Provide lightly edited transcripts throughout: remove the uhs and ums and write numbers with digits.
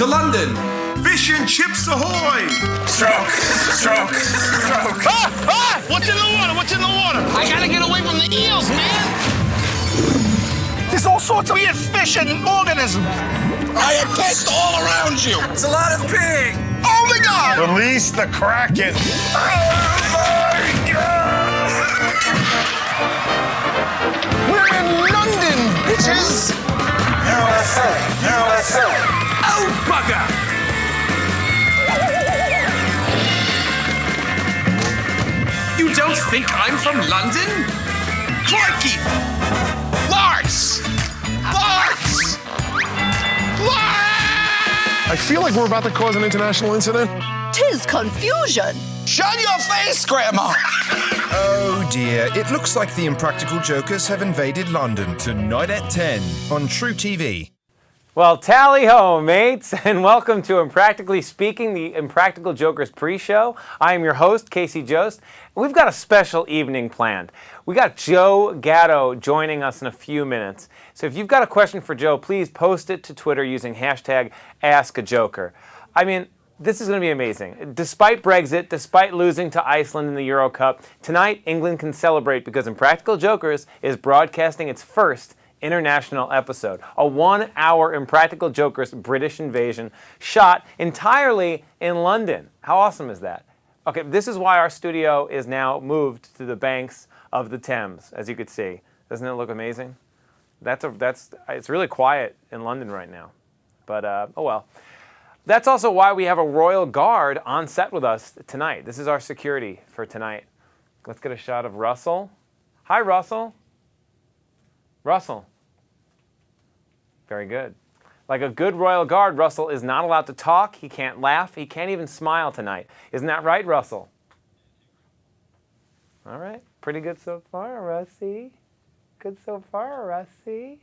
To London! Fish and chips ahoy! Stroke! Stroke! Stroke! Ah! What's in the water? What's in the water? I gotta get away from the eels, man! There's all sorts of weird fish and organisms. I have pests all around you! It's a lot of pig. Oh my God! Release the Kraken. Oh my God! We're in London, bitches! USA! USA! Oh, bugger! You don't think I'm from London? Crikey! Lars! Lars! Lars! I feel like we're about to cause an international incident. 'Tis confusion. Shut your face, Grandma! Oh dear, it looks like the Impractical Jokers have invaded London tonight at 10 on truTV. Well, tally ho, mates, and welcome to Impractically Speaking, the Impractical Jokers pre-show. I am your host, Casey Jost, and we've got a special evening planned. We got Joe Gatto joining us in a few minutes. So if you've got a question for Joe, please post it to Twitter using hashtag #AskAJoker. I mean, this is going to be amazing. Despite Brexit, despite losing to Iceland in the Euro Cup, tonight England can celebrate because Impractical Jokers is broadcasting its first international episode, a 1-hour Impractical Jokers British invasion shot entirely in London. How awesome is that? Okay, this is why our studio is now moved to the banks of the Thames, as you could see. Doesn't it look amazing? It's really quiet in London right now, but oh well. That's also why we have a royal guard on set with us tonight. This is our security for tonight. Let's get a shot of Russell. Hi, Russell. Russell. Very good. Like a good royal guard, Russell is not allowed to talk, he can't laugh, he can't even smile tonight. Isn't that right, Russell? All right, pretty good so far, Russie. Good so far, Russie.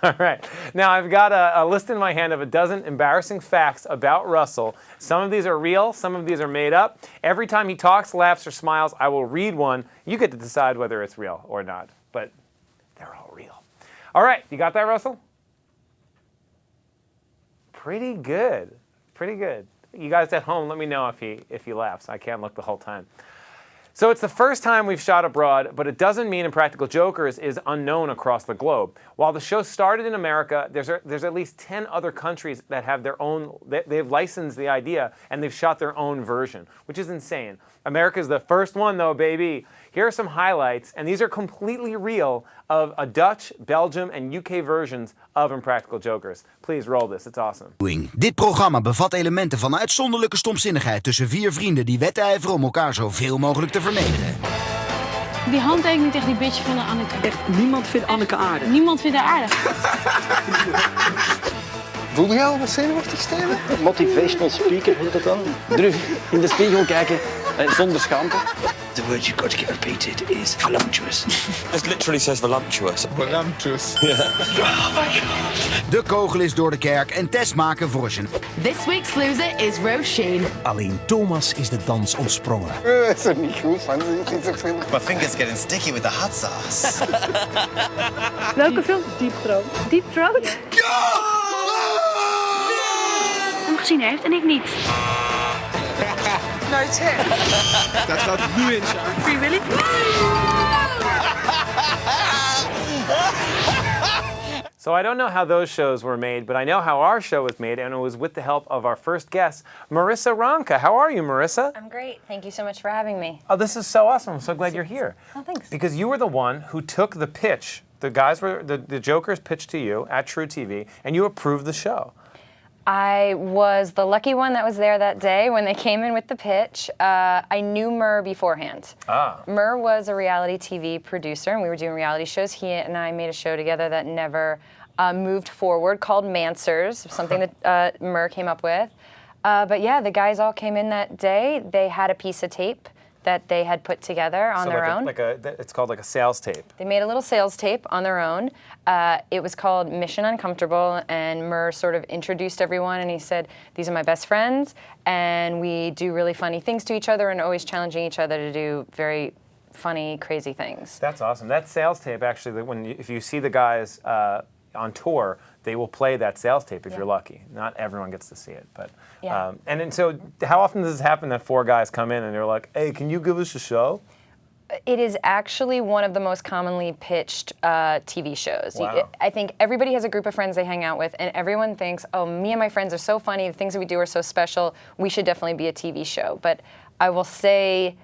All right, now I've got a list in my hand of a dozen embarrassing facts about Russell. Some of these are real, some of these are made up. Every time he talks, laughs, or smiles, I will read one. You get to decide whether it's real or not, but they're all real. All right, you got that, Russell? Pretty good, pretty good. You guys at home, let me know if he laughs. I can't look the whole time. So it's the first time we've shot abroad, but it doesn't mean Impractical Jokers is unknown across the globe. While the show started in America, there's at least 10 other countries that have their own, they've licensed the idea and they've shot their own version, which is insane. America's the first one though, baby. Here are some highlights, and these are completely real, of a Dutch, Belgium, and UK versions of Impractical Jokers. Please roll this, it's awesome. Dit programma bevat elementen van uitzonderlijke stomzinnigheid tussen 4 vrienden die wedijveren om elkaar zoveel mogelijk te vernederen. Die handtekening tegen die bitch van Anneke. Echt, niemand vindt Anneke aardig. Niemand vindt haar aardig. Voel je al wat zenuwachtig, Steven? Motivational speaker heet dat dan. Durf in de spiegel kijken zonder schaamte. The word you've got to get repeated is voluptuous. It literally says voluptuous. Voluptuous. Yeah. Oh my God. De kogel is door de kerk en Tess maken voor zijn. This week's loser is Roisin. Alleen Thomas is de dans ontsprongen. Is er niet goed van? My fingers getting sticky with the hot sauce. Welke film? Deep Throat. Deep Throat? Hem gezien heeft en ik niet. No tip. Dat gaat nu in, Sjaak. Free Willy? So I don't know how those shows were made, but I know how our show was made, and it was with the help of our first guest, Marissa Ronca. How are you, Marissa? I'm great. Thank you so much for having me. Oh, this is so awesome. I'm so glad you're here. Oh, thanks. Because you were the one who took the pitch. The Jokers pitched to you at truTV, and you approved the show. I was the lucky one that was there that day when they came in with the pitch. I knew Murr beforehand. Murr was a reality TV producer, and we were doing reality shows. He and I made a show together that never moved forward called Mansers, something that Murr came up with. But yeah, the guys all came in that day. They had a piece of tape that they had put together on their own. It's called like a sales tape. They made a little sales tape on their own. It was called Mission Uncomfortable, and Murr sort of introduced everyone, and he said, these are my best friends, and we do really funny things to each other and always challenging each other to do very funny, crazy things. That's awesome. That sales tape, actually, if you see the guys on tour, they will play that sales tape if you're lucky. Not everyone gets to see it, but and then so how often does this happen that 4 guys come in and they're like, "Hey, can you give us a show?" It is actually one of the most commonly pitched TV shows. Wow. I think everybody has a group of friends they hang out with, and everyone thinks, oh, me and my friends are so funny, the things that we do are so special, we should definitely be a TV show. But I will say,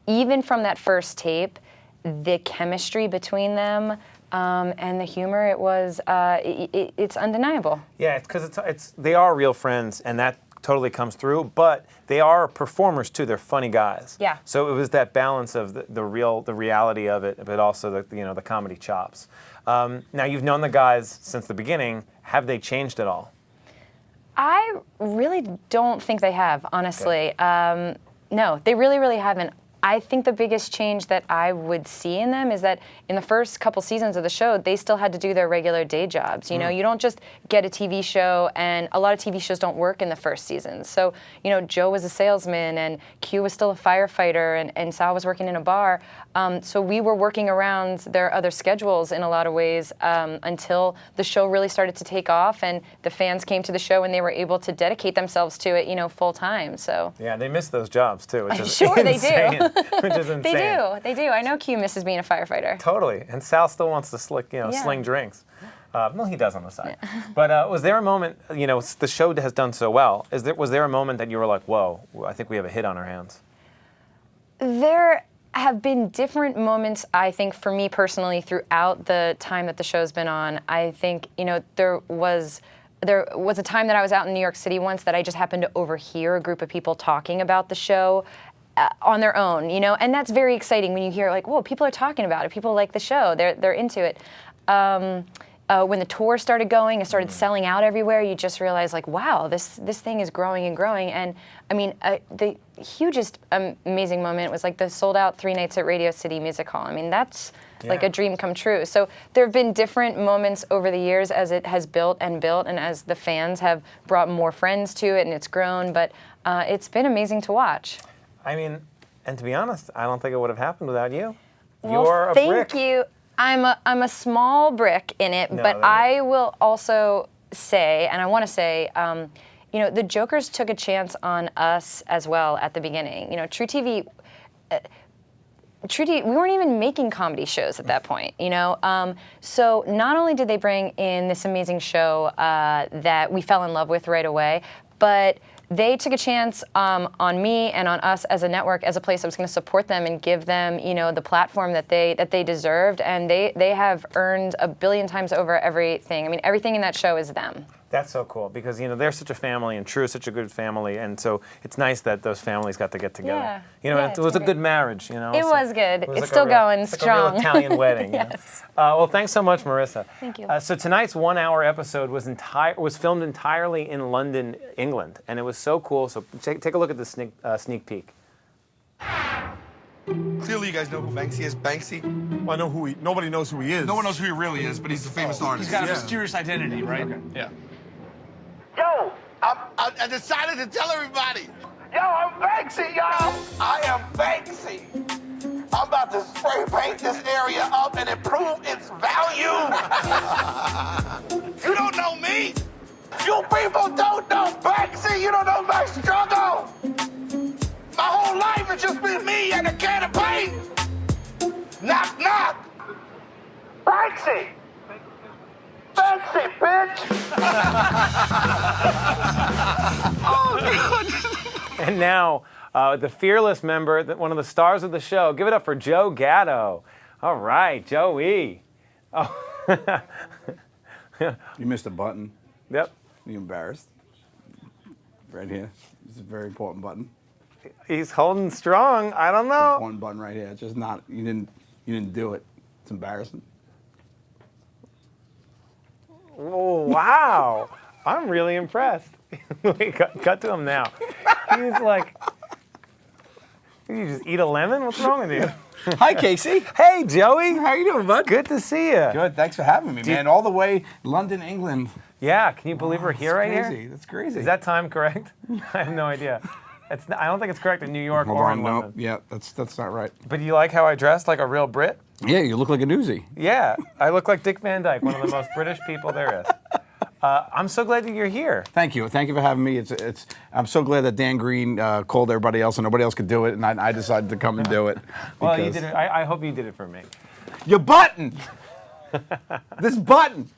even from that first tape, the chemistry between them and the humor, it was, it's undeniable. Yeah, it's because they are real friends, and that totally comes through, but they are performers too. They're funny guys. Yeah. So it was that balance of the reality of it, but also the comedy chops. Now you've known the guys since the beginning. Have they changed at all? I really don't think they have, honestly. Okay. No, they really, really haven't. I think the biggest change that I would see in them is that in the first couple seasons of the show, they still had to do their regular day jobs. You know, you don't just get a TV show, and a lot of TV shows don't work in the first season. So, you know, Joe was a salesman, and Q was still a firefighter, and Sal was working in a bar. So we were working around their other schedules in a lot of ways until the show really started to take off, and the fans came to the show, and they were able to dedicate themselves to it, you know, full time. So yeah, they miss those jobs too, which is sure insane. They do. Which is insane. They do. I know Q misses being a firefighter. Totally, and Sal still wants to sling drinks. Well, he does on the side. Yeah. But was there a moment, you know, the show has done so well, was there a moment that you were like, whoa, I think we have a hit on our hands? There have been different moments, I think, for me personally, throughout the time that the show's been on. I think, you know, there was a time that I was out in New York City once that I just happened to overhear a group of people talking about the show on their own, you know, and that's very exciting when you hear like, whoa, people are talking about it, people like the show, they're into it. When the tour started going and started selling out everywhere, you just realize like, wow, this thing is growing and growing. And I mean, the hugest amazing moment was like the sold out 3 nights at Radio City Music Hall. I mean, that's like a dream come true. So there have been different moments over the years as it has built, and as the fans have brought more friends to it and it's grown, but it's been amazing to watch. I mean, and to be honest, I don't think it would have happened without you. Well, You're a brick. Thank you. I'm a small brick in it, but I will also say, and I want to say, you know, the Jokers took a chance on us as well at the beginning. You know, truTV, we weren't even making comedy shows at that point, you know? So not only did they bring in this amazing show that we fell in love with right away, but they took a chance on me and on us as a network, as a place that was going to support them and give them, you know, the platform that they deserved, and they have earned a billion times over everything. I mean, everything in that show is them. That's so cool because, you know, they're such a family, and True is such a good family, and so it's nice that those families got to get together. Yeah. You know, it was a good marriage, you know. It was good. It's still going strong. Like a real Italian wedding. Yes. Well, thanks so much, Marissa. Thank you. So tonight's 1-hour episode was filmed entirely in London, England, and it was so cool. So take a look at this sneak peek. Clearly, you guys know who Banksy is. Banksy? Well, I know who nobody knows who he is. No one knows who he really is, but he's a famous artist. He's got a mysterious identity, right? Okay. Yeah. Yo, I decided to tell everybody. Yo, I'm Banksy, y'all. I am Banksy. I'm about to spray paint this area up and improve its value. You don't know me. You people don't know Banksy. You don't know my struggle. My whole life has just been me and a can of paint. Knock, knock. Banksy. Banksy, bitch. Oh, And now, the fearless member, one of the stars of the show. Give it up for Joe Gatto. All right, Joey. Oh. You missed a button. Yep. You embarrassed. Right here. It's a very important button. He's holding strong. I don't know. One button right here. It's just not. You didn't do it. It's embarrassing. Oh, wow. I'm really impressed. Wait, cut to him now. He's like, did you just eat a lemon? What's wrong with you? Hi, Casey. Hey, Joey. How you doing, bud? Good to see you. Good. Thanks for having me, man. All the way London, England. Yeah. Can you believe we're here right crazy. here? That's crazy. Is that time correct? I have no idea. I don't think it's correct in New York or in London. Yeah, that's not right. But you like how I dressed like a real Brit? Yeah, you look like a newsie. Yeah. I look like Dick Van Dyke, one of the most British people there is. I'm so glad that you're here. Thank you. Thank you for having me. I'm so glad that Dan Green called everybody else and nobody else could do it, and I decided to come and do it. Well, you did it. I hope you did it for me. Your button! This button!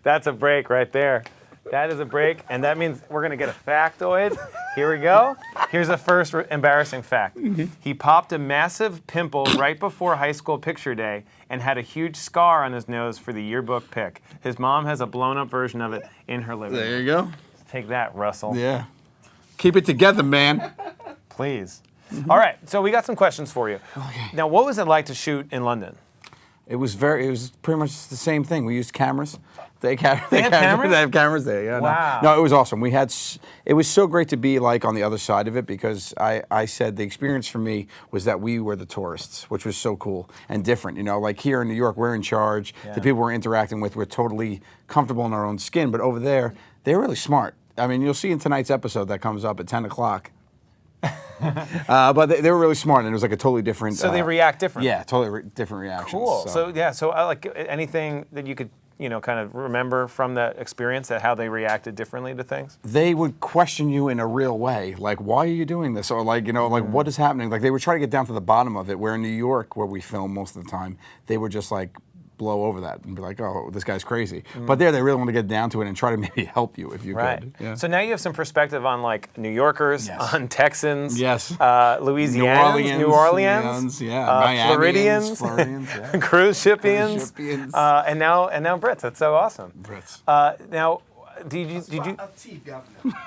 That's a break right there. That is a break, and that means we're going to get a factoid. Here we go. Here's a first embarrassing fact. He popped a massive pimple right before high school picture day and had a huge scar on his nose for the yearbook pic. His mom has a blown-up version of it in her living room. There you go. Take that, Russell. Yeah. Keep it together, man. Please. All right, so we got some questions for you. Okay. Now, what was it like to shoot in London? It was pretty much the same thing. We used cameras. They have cameras there. Yeah. Wow. No, it was awesome. It was so great to be like on the other side of it because I said the experience for me was that we were the tourists, which was so cool and different. You know, like here in New York, we're in charge. Yeah. The people we're interacting with, we're totally comfortable in our own skin. But over there, they're really smart. I mean, you'll see in tonight's episode that comes up at 10 o'clock. But they were really smart, and it was like a totally different. So they react differently. Yeah, totally different reactions. Cool. So I like anything that you could, kind of remember from that experience, that how they reacted differently to things. They would question you in a real way, like, "Why are you doing this?" Or like, like, "What is happening?" Like they would try to get down to the bottom of it. Where in New York, where we film most of the time, they would just like blow over that and be like, "Oh, this guy's crazy." But there, they really want to get down to it and try to maybe help you if you could. Yeah. So now you have some perspective on like New Yorkers, on Texans, Louisianans, New Orleans, Floridians, yeah. cruise shipians, and now Brits. That's so awesome. Brits. Now, did you? Tea, Governor.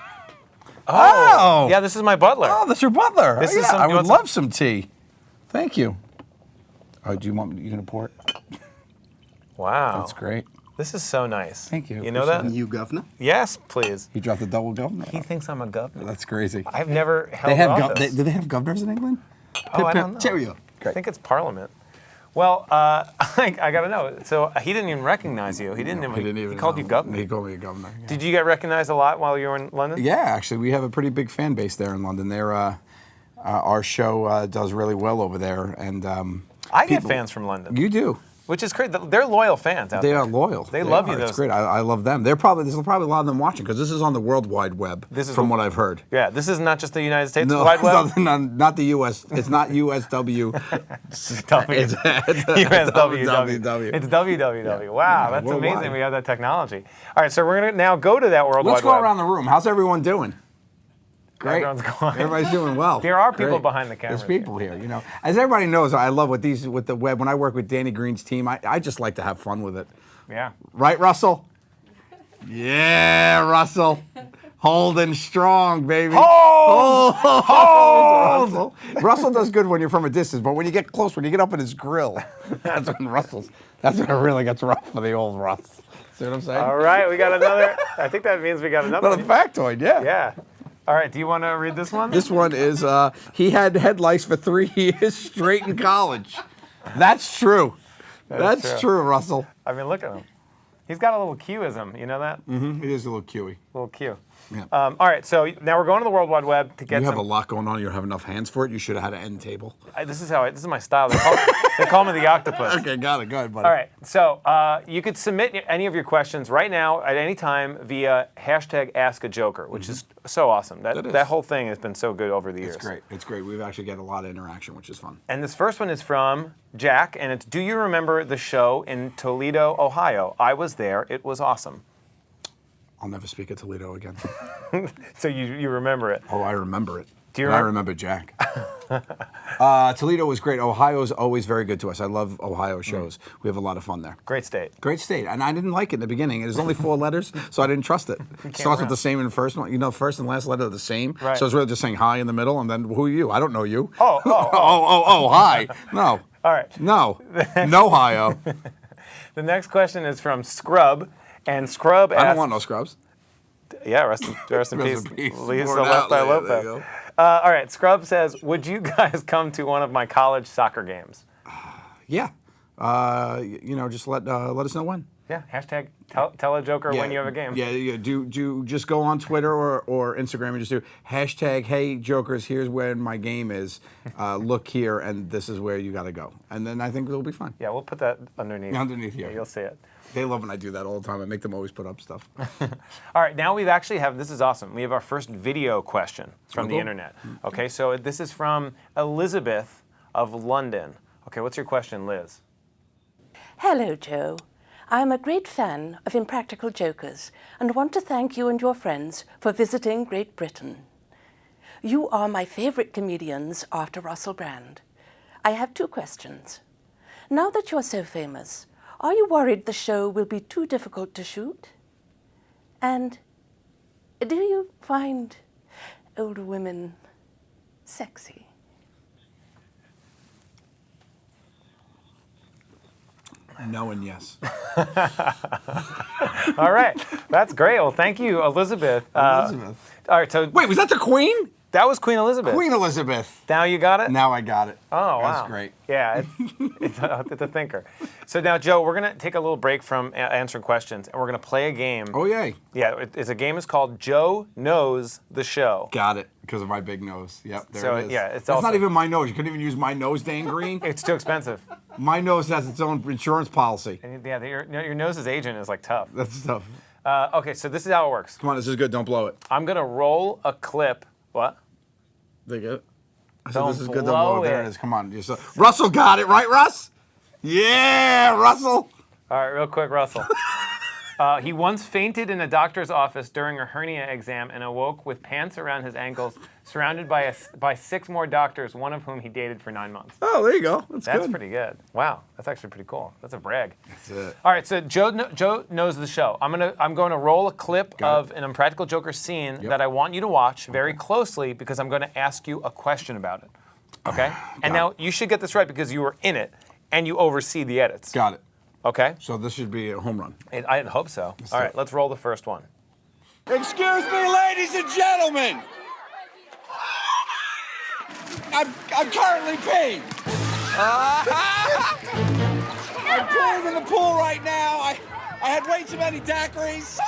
Oh, yeah. This is my butler. Oh, that's your butler. This is I would love some tea. Thank you. Oh, do you want me? You gonna pour it? Wow. That's great. This is so nice. Thank you. You know that? You governor? Yes, please. He dropped the double governor? He thinks I'm a governor. That's crazy. I've never held office. Do they have governors in England? Oh, I don't know. Cheerio. I think it's Parliament. Well, I got to know. So he didn't even recognize you. He didn't even. He called you governor. He called me a governor. Yeah. Did you get recognized a lot while you were in London? Yeah, actually, we have a pretty big fan base there in London. Our show does really well over there, and I get fans from London. You do. Which is great. They're loyal fans out there. They are loyal. They love you. That's great. I love them. There's probably a lot of them watching because this is on the World Wide Web. From what I've heard. Yeah, this is not just the United States Wide Web. Not the U.S. It's not USW. It's USWW. It's WWW. Yeah. Wow, that's amazing. We have that technology. All right, so we're gonna now go to that World Wide Web. Let's go around the room. How's everyone doing? Great. Everybody's doing well. There are people behind the camera. There's people here. As everybody knows, I love with the web. When I work with Danny Green's team, I just like to have fun with it. Yeah. Right, Russell? Yeah, Russell. Holding strong, baby. Hold! Russell does good when you're from a distance, but when you get close, when you get up in his grill, that's when it really gets rough for the old Russ. See what I'm saying? All right, we got another. I think that means we got another factoid, yeah. Yeah. All right, do you want to read this one? This one is, he had head lice for 3 years straight in college. That's true. That's true, Russell. I mean, look at him. He's got a little Q-ism, you know that? Mm-hmm. It is a little Q-y. Little Q. Yeah. All right, so now we're going to the World Wide Web to get You have a lot going on. You don't have enough hands for it. You should have had an end table. This is my style. They call me the octopus. Okay, got it. Go ahead, buddy. All right, so you could submit any of your questions right now at any time via #AskAJoker, which is so awesome. That whole thing has been so good over the years. It's great. It's great. We've actually got a lot of interaction, which is fun. And this first one is from Jack, and it's, do you remember the show in Toledo, Ohio? I was there. It was awesome. I'll never speak at Toledo again. So you remember it? Oh, I remember it. Do you remember? I remember Jack. Toledo was great. Ohio is always very good to us. I love Ohio shows. We have a lot of fun there. Great state. Great state. And I didn't like it in the beginning. There's only 4 letters, so I didn't trust it. It starts with the same in the first one. First and last letter are the same. Right. So it's really just saying hi in the middle, and then who are you? I don't know you. Oh, hi. No. All right. No. No, Ohio. The next question is from Scrub. And Scrub asks... I don't want no scrubs. Yeah, rest in peace. Lisa left by Lopez. All right, Scrub says, would you guys come to one of my college soccer games? Yeah. Just let us know when. Yeah, tell a joker when you have a game. Yeah. Do just go on Twitter or Instagram and just do #HeyJokers. Here's where my game is. Look here, and this is where you got to go. And then I think it'll be fun. Yeah, we'll put that underneath. Underneath here. Yeah, you'll see it. They love when I do that all the time. I make them always put up stuff. All right, now we've actually this is awesome. We have our first video question from the internet. Okay, so this is from Elizabeth of London. Okay, what's your question, Liz? Hello, Joe. I'm a great fan of Impractical Jokers and want to thank you and your friends for visiting Great Britain. You are my favorite comedians after Russell Brand. I have 2 questions. Now that you're so famous, are you worried the show will be too difficult to shoot? And do you find older women sexy? No and yes. All right, that's great. Well, thank you, Elizabeth. Elizabeth. All right, so wait, was that the Queen? That was Queen Elizabeth. Queen Elizabeth. Now you got it? Now I got it. Oh, wow. That's great. Yeah, it's a thinker. So now, Joe, we're going to take a little break from answering questions, and we're going to play a game. Oh, yay. Yeah, it's a game is called Joe Knows the Show. Got it, because of my big nose. Yep, there so, it is. Yeah, it's That's not even my nose. You couldn't even use my nose, Dan Green. It's too expensive. My nose has its own insurance policy. And yeah, your nose's agent is like tough. That's tough. Okay, so this is how it works. Come on, this is good. Don't blow it. I'm going to roll a clip. What? They get it? I said, Don't this is good. Don't blow blow it. There it. it is. Come on. Russell got it, right, Russ? Yeah, Russell. All right, real quick, Russell. He once fainted in a doctor's office during a hernia exam and awoke with pants around his ankles, surrounded by 6 more doctors, one of whom he dated for 9 months. Oh, there you go. That's pretty good. Wow, that's actually pretty cool. That's a brag. That's it. All right, so Joe knows the show. I'm going to roll a clip of an Impractical Joker scene that I want you to watch very closely because I'm going to ask you a question about it. Okay? And now you should get this right because you were in it and you oversee the edits. Got it. Okay? So this should be a home run. I hope so. All right, let's roll the first one. Excuse me, ladies and gentlemen. I'm currently peeing. I'm peeing in the pool right now. I had way too many daiquiris.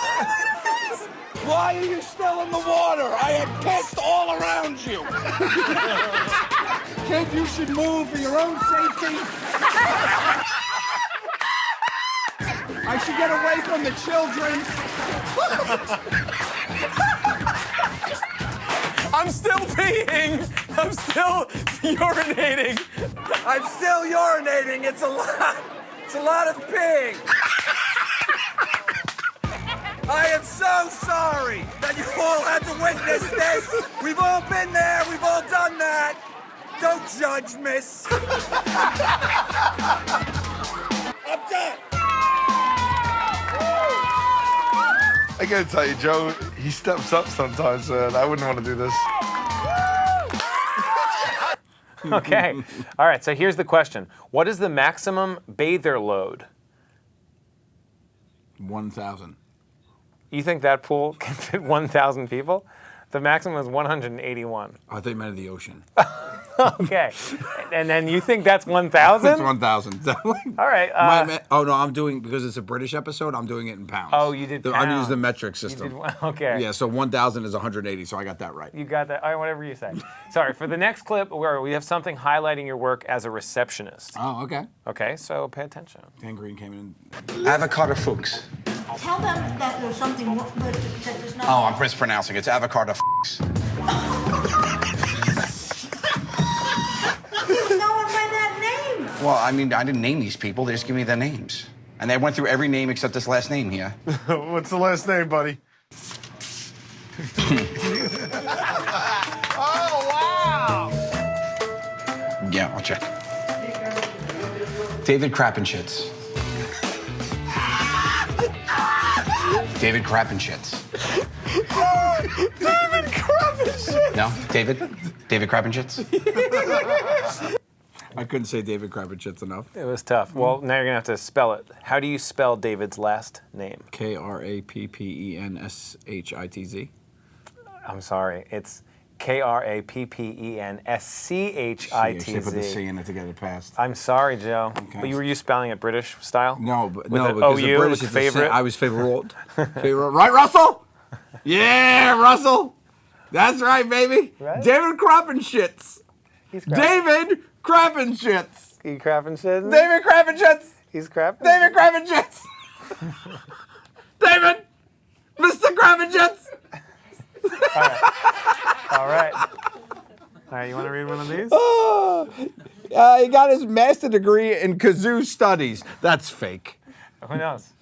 Why are you still in the water? I had pissed all around you. Kid, you should move for your own safety. I should get away from the children. I'm still peeing. I'm still urinating. I'm still urinating. It's a lot. It's a lot of peeing. I am so sorry that you all had to witness this. We've all been there. We've all done that. Don't judge, miss. I'm done. I gotta tell you, Joe, he steps up sometimes, and I wouldn't want to do this. Okay. All right, so here's the question. What is the maximum bather load? 1,000. You think that pool can fit 1,000 people? The maximum is 181. I thought you meant the ocean. Okay. And then you think that's 1,000? It's 1,000. All right. Oh, no, I'm doing, because it's a British episode, I'm doing it in pounds. Oh, you did I'm pounds. using the metric system. Okay. Yeah, so 1,000 is 180, so I got that right. You got that. All right, whatever you say. Sorry, for the next clip, where we have something highlighting your work as a receptionist. Oh, okay. Okay, so pay attention. Dan Green came in. Avocado fuchs. Tell them that there's something that there's not. Oh, I'm mispronouncing. It's avocado fuchs. There's no one by that name. Well, I mean, I didn't name these people. They just give me their names. And they went through every name except this last name here. What's the last name, buddy? Oh, wow. Yeah, I'll check. David Crappenschitz. David Crappenschitz. David Crappenschitz. No? David Crappenschitz? I couldn't say David Crappenschitz enough. It was tough. Well, now you're going to have to spell it. How do you spell David's last name? Krappenschitz. I'm sorry. It's Krappenschitz. They put the C in it to get it passed. I'm sorry, Joe. Okay. But were you spelling it British style? No, with no, an because OU, the British with is favorite. I was favorite. Right, Russell? Yeah, Russell. That's right, baby. Right? David Crappenschitz. David Crappenschitz. He Crappenschitz? David Crappenschitz. He's Crappenschitz. David Crappenschitz. David! Mr. Gravitjets! All right. All right, you want to read one of these? Oh, he got his master degree in kazoo studies. That's fake. Who knows?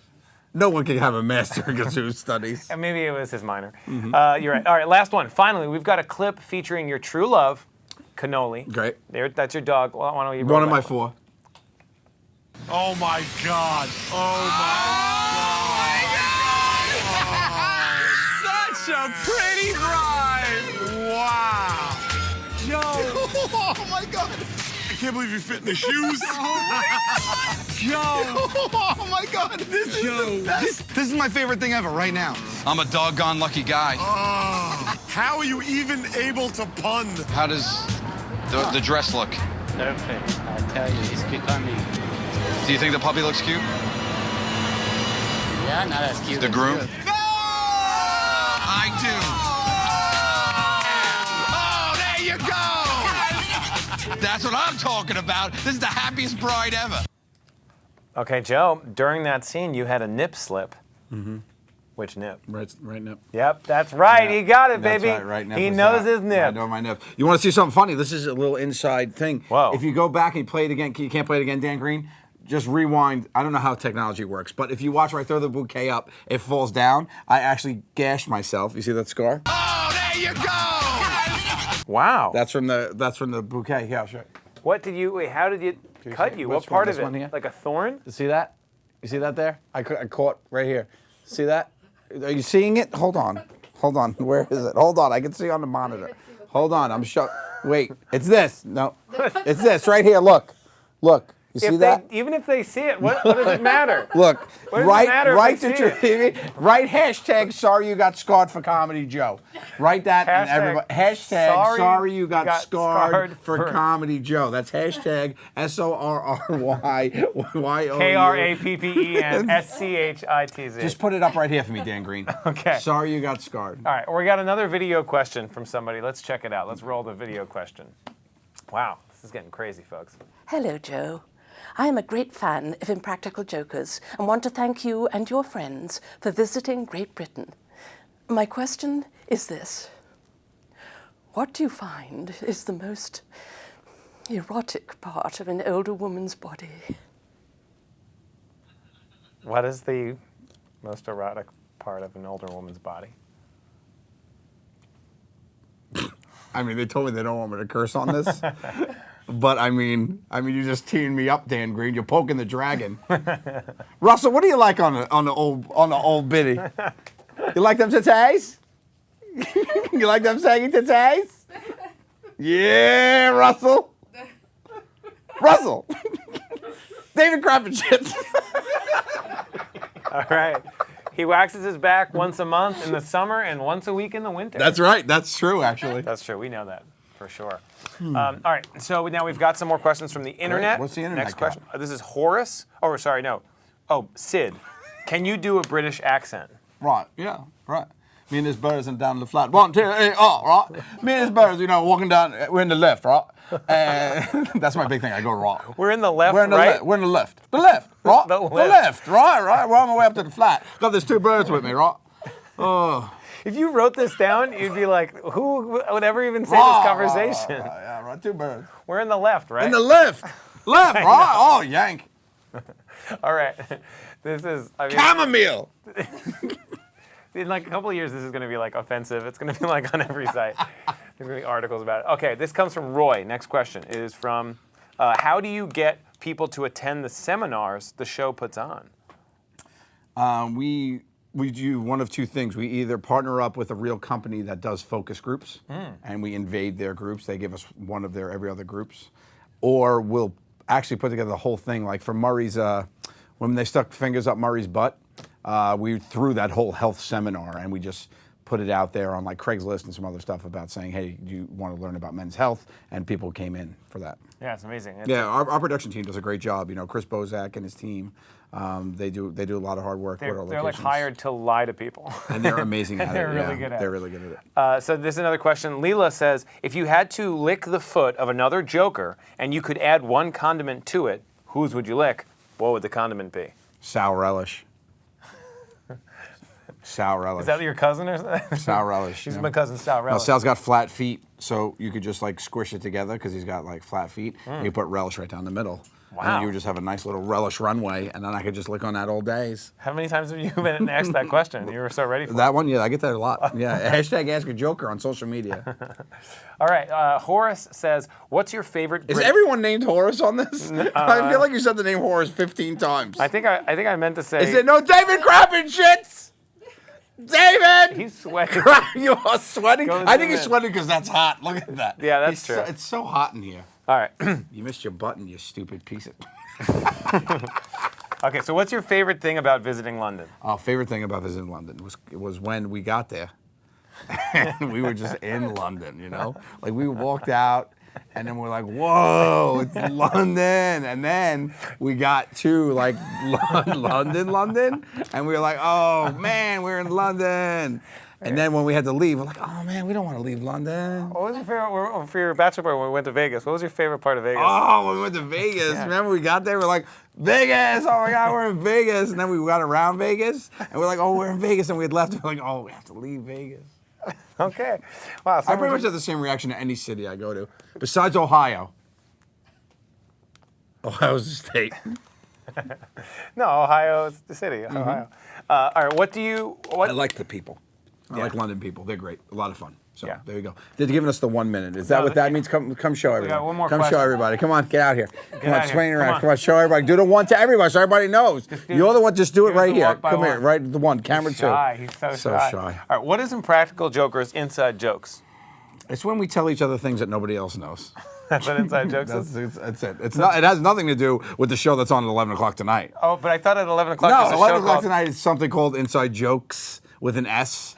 No one can have a master in kazoo studies. And maybe it was his minor. You're right. All right, last one. Finally, we've got a clip featuring your true love, Cannoli. Great. There, that's your dog. Why don't you One roll of my that? 4. Oh my God. Oh my Such a pretty bride. Wow. Joe. Oh my God. I can't believe you fit in the shoes. Joe. Oh my God. This is the best. This is my favorite thing ever right now. I'm a doggone lucky guy. Oh, how are you even able to pun? How does the dress look? Perfect. I tell you, it's cute on me. Do you think the puppy looks cute? Yeah, not as cute. The groom? No! I do. Oh, there you go. That's what I'm talking about. This is the happiest bride ever. Okay, Joe, during that scene, you had a nip slip. Which nip? Right nip. Yep, that's right. He got it, baby. That's right nip He was knows that. his nip. I know my nip. You want to see something funny? This is a little inside thing. Whoa. If you go back and play it again, you can't play it again, Dan Green. Just rewind. I don't know how technology works, but if you watch where I throw the bouquet up, it falls down. I actually gashed myself. You see that scar? Oh, there you go. Wow. That's from the bouquet. Yeah, I'll show you. What did you? Wait, how did it cut you? What Which part one? of This one it? here? Like a thorn? You see that? You see that there? I caught right here. See that? Are you seeing it? Hold on. Hold on. Where is it? Hold on. I can see on the monitor. Hold on. I'm showing. Wait. It's this. No. It's this right here. Look. Look. You see that? Even if they see it, what does it matter? Look, What does it right matter if to they see it? truTV, write hashtag sorry you got scarred for Comedy Joe. Write that and everybody. Hashtag sorry you got scarred for Comedy Joe. That's hashtag SORRYYO. KRAPPENSCHITZ. Just put it up right here for me, Dan Green. Okay. Sorry you got scarred. All right, we got another video question from somebody. Let's check it out. Let's roll the video question. Wow, this is getting crazy, folks. Hello, Joe. I am a great fan of Impractical Jokers and want to thank you and your friends for visiting Great Britain. My question is this. What do you find is the most erotic part of an older woman's body? What is the most erotic part of an older woman's body? I mean, they told me they don't want me to curse on this. But I mean, you're just teeing me up, Dan Green. You're poking the dragon. Russell, what do you like on the old biddy? You like them titties? You like them saggy titties? Yeah, Russell. Russell. David Gravitjets. All right. He waxes his back once a month in the summer and once a week in the winter. That's right. That's true, actually. That's true. We know that for sure. All right. So now we've got some more questions from the internet. What's the internet Next question. This is Horace. Oh, sorry, no. Oh, Sid. Can you do a British accent? Right. Yeah. Right. Me and this birds and down the flat. 1, 2, 3, right? Me and this birds, walking down. We're in the left, right? That's my big thing. I go right. We're in the left, we're in the right? We're in the left. The left, right? The The left, right? We're on my way up to the flat. Got these 2 birds with me, right? Oh. If you wrote this down, you'd be like, who would ever even say Right, this conversation? Right, 2 birds. We're in the left, right? In the left. Left, right? Oh, yank. All right. This is... Chamomile. In like a couple of years, this is going to be like offensive. It's going to be like on every site. There's going to be articles about it. Okay, this comes from Roy. Next question is from, how do you get people to attend the seminars the show puts on? We do one of 2 things. We either partner up with a real company that does focus groups, and we invade their groups. They give us one of their every other groups. Or we'll actually put together the whole thing. Like for Murray's, when they stuck fingers up Murray's butt, we threw that whole health seminar and we just put it out there on like Craigslist and some other stuff about saying, hey, do you want to learn about men's health? And people came in for that. Yeah, it's amazing. Our production team does a great job. Chris Bozak and his team, they do a lot of hard work. They're like hired to lie to people. And they're amazing at it. They're really good at it. They're really good at it. So this is another question. Leela says, if you had to lick the foot of another joker and you could add one condiment to it, whose would you lick? What would the condiment be? Sour relish. Sour relish. Is that your cousin or something? Sour relish. She's yeah. my cousin, sour relish. Now, Sal's got flat feet, so you could just like squish it together because he's got like flat feet. And you put relish right down the middle. Wow. And then you would just have a nice little relish runway, and then I could just lick on that all days. How many times have you been asked that question? You were so ready for that one? Yeah, I get that a lot. Yeah, hashtag Ask a Joker on social media. All right, Horace says, what's your favorite Is everyone named Horace on this? I feel like you said the name Horace 15 times. I think I meant to say... Is it no David Crappin shits? David! He's sweating. You are sweating? I think he's sweating because that's hot. Look at that. Yeah, that's true. It's so hot in here. All right. You missed your button, you stupid piece of... Okay, so what's your favorite thing about visiting London? Favorite thing about visiting London was when we got there. And we were just in London, you know? Like, we walked out, and then we're like, whoa, it's London. And then we got to, like, London, and we were like, oh, man, we're in London. And then when we had to leave, we're like, oh, man, we don't want to leave London. What was your favorite, for your bachelor party when we went to Vegas, what was your favorite part of Vegas? Oh, when we went to Vegas. Yeah. Remember we got there, we're like, Vegas, oh my God, we're in Vegas. And then we got around Vegas, and we're like, oh, we're in Vegas. And we had left, we're like, oh, we have to leave Vegas. Okay. Wow. I pretty much have the same reaction to any city I go to, besides Ohio. Ohio's the state. No, Ohio is the city, Ohio. All right, what... I like the people. I like London people. They're great. A lot of fun. So there you go. They're giving us the 1 minute. Is that what that means? Come show everybody. got one more Come question. show everybody. Come on, get out here. Come on, out swing here. around. Come on, show everybody. Do the one to everybody so everybody knows. You're the one. Just do it right here. Come here, right the one. Camera two. He's so shy. All right, what is Impractical Joker's inside jokes? It's when we tell each other things that nobody else knows. That's what inside jokes is? That's it. It's not. It has nothing to do with the show that's on at 11 o'clock tonight. Oh, but I thought at 11 o'clock No, 11 o'clock tonight is something called Inside Jokes with an S.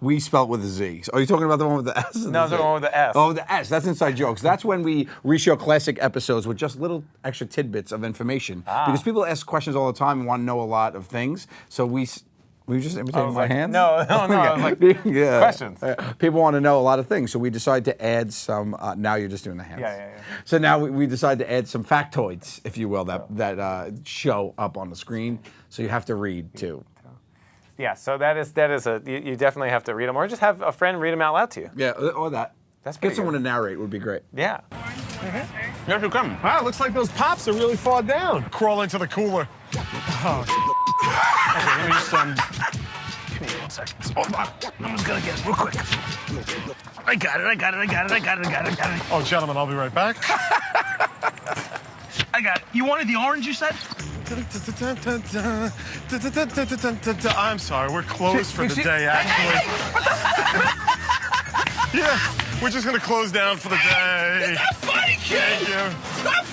We spell it with a Z. So are you talking about the one with the S? No, the one with the S. Oh, the S. That's Inside Jokes. That's when we reshow classic episodes with just little extra tidbits of information. Because people ask questions all the time and want to know a lot of things. So we just imitating my hands? No. I was like, questions. People want to know a lot of things. So we decided to add some, now you're just doing the hands. Yeah. So now we decided to add some factoids, if you will, that show up on the screen. So you have to read too. Yeah, so that is you definitely have to read them, or just have a friend read them out loud to you. Yeah, or that. That's Get someone to narrate would be great. Yeah. Yes, you're coming. Wow, looks like those pops are really far down. Crawl into the cooler. Oh. Okay, let me just, give me 1 second. Hold on. I'm just gonna get it real quick. I got it. Oh, gentlemen, I'll be right back. I got it. You wanted the orange, you said? I'm sorry, we're closed for the day, actually. Yeah, we're just gonna close down for the day. It's not funny, kid! Thank you. Stop!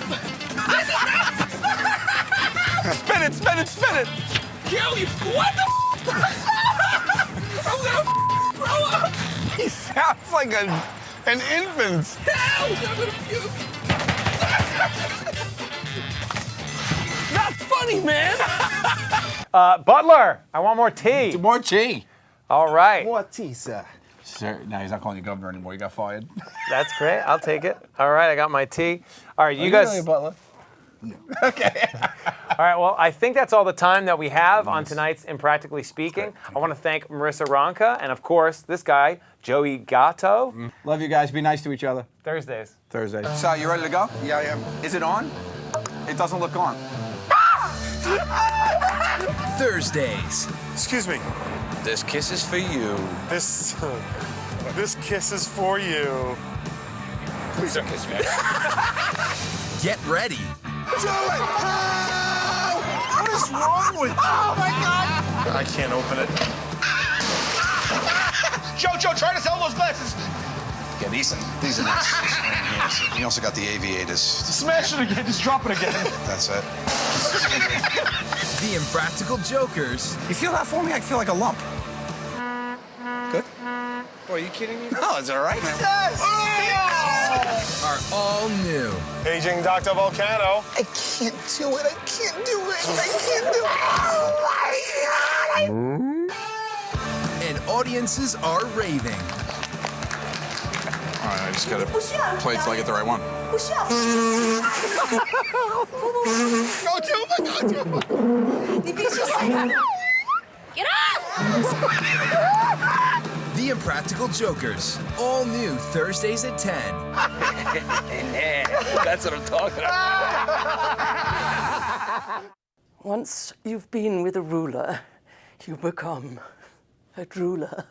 Spin it! Kill you! What the I'm gonna throw up! He sounds like an infant. Help! I'm gonna puke! Not funny, man! Butler, I want more tea. More tea. All right. More tea, sir. Sir, now he's not calling you governor anymore. You got fired. That's great. I'll take it. All right, I got my tea. All right, you guys. Really a butler? No. Okay. All right, well, I think that's all the time that we have on tonight's Impractically Speaking. I want to thank Marissa Ronca and, of course, this guy, Joey Gatto. Love you guys. Be nice to each other. Thursdays. Sal, you ready to go? Yeah, I am. Is it on? It doesn't look on. Thursdays. Excuse me. This kiss is for you. This kiss is for you. Please don't kiss me. Get ready. Do it! What is wrong with you? Oh, my God! I can't open it. Joe, try to sell those glasses. Yeah, these are nice. You also got the aviators. Smash it again. Just drop it again. That's it. The Impractical Jokers. You feel that for me? I feel like a lump. Good? Boy, are you kidding me? No, it's all right, man. Yes! Are all new. Paging Dr. Volcano. I can't do it. I can't do it. Oh, my God. And audiences are raving. All right, I just gotta play it till I get the right one. Push up. Go, Joe. Get up! The Impractical Jokers. All new Thursdays at 10. That's what I'm talking about. Once you've been with a ruler, you become a drooler.